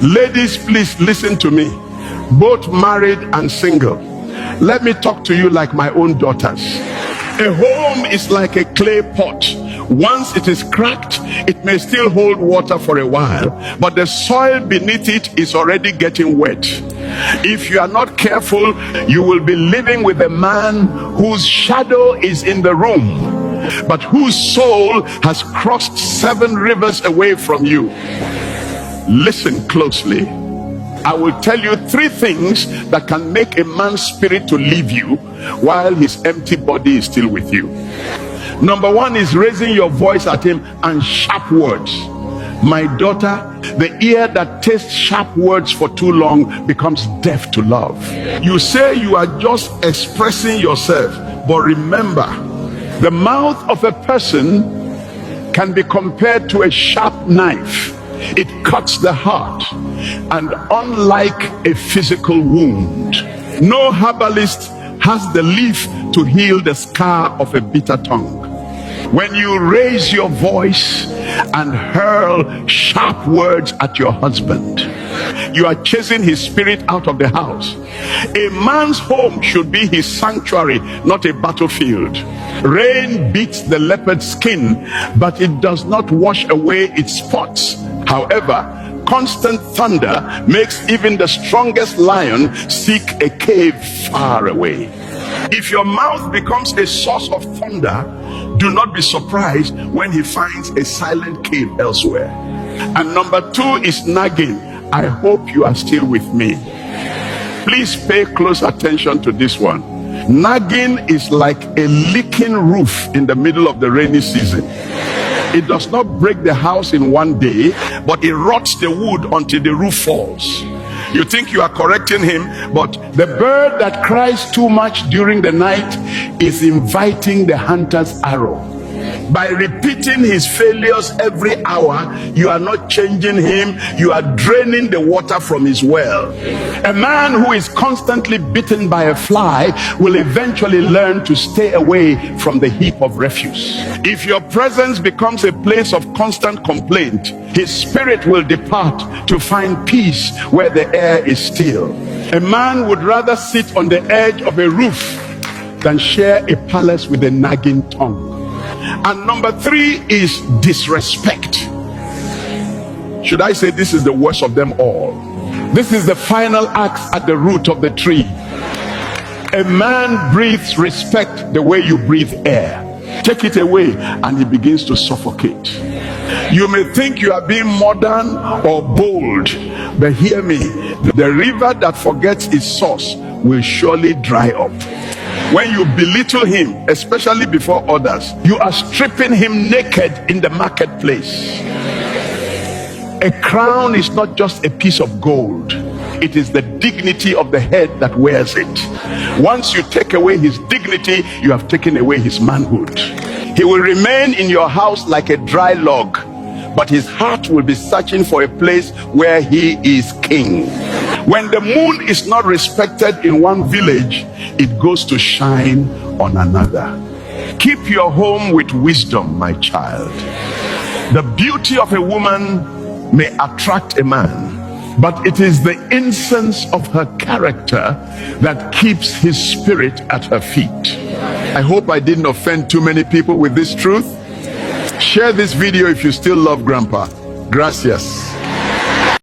Ladies, please listen to me, both married and single. Let me talk to you like my own daughters. A home is like a clay pot. Once it is cracked, it may still hold water for a while, but the soil beneath it is already getting wet. If you are not careful, you will be living with a man whose shadow is in the room, but whose soul has crossed 7 rivers away from you. Listen closely. I will tell you 3 things that can make a man's spirit to leave you while his empty body is still with you. Number 1 is raising your voice at him and sharp words. My daughter, the ear that tastes sharp words for too long becomes deaf to love. You say you are just expressing yourself, but remember, the mouth of a person can be compared to a sharp knife. It cuts the heart, and unlike a physical wound, no herbalist has the leaf to heal the scar of a bitter tongue. When you raise your voice and hurl sharp words at your husband, you are chasing his spirit out of the house. A man's home should be his sanctuary, not a battlefield. Rain beats the leopard's skin, but it does not wash away its spots. However, constant thunder makes even the strongest lion seek a cave far away. If your mouth becomes a source of thunder, do not be surprised when he finds a silent cave elsewhere. And number 2 is nagging. I hope you are still with me. Please pay close attention to this one. Nagging is like a leaking roof in the middle of the rainy season. It does not break the house in one day, but it rots the wood until the roof falls. You think you are correcting him, but the bird that cries too much during the night is inviting the hunter's arrow. By repeating his failures every hour, you are not changing him, you are draining the water from his well. A man who is constantly bitten by a fly will eventually learn to stay away from the heap of refuse. If your presence becomes a place of constant complaint, his spirit will depart to find peace where the air is still. A man would rather sit on the edge of a roof than share a palace with a nagging tongue. And number 3 is disrespect. Should I say this is the worst of them all? This is the final axe at the root of the tree. A man breathes respect the way you breathe air. Take it away and he begins to suffocate. You may think you are being modern or bold, but hear me, the river that forgets its source will surely dry up. When you belittle him, especially before others, you are stripping him naked in the marketplace. A crown is not just a piece of gold, it is the dignity of the head that wears it. Once you take away his dignity, you have taken away his manhood. He will remain in your house like a dry log, but his heart will be searching for a place where he is king. When the moon is not respected in one village, it goes to shine on another. Keep your home with wisdom, my child. The beauty of a woman may attract a man, but it is the incense of her character that keeps his spirit at her feet. I hope I didn't offend too many people with this truth. Share this video if you still love Grandpa. Gracias.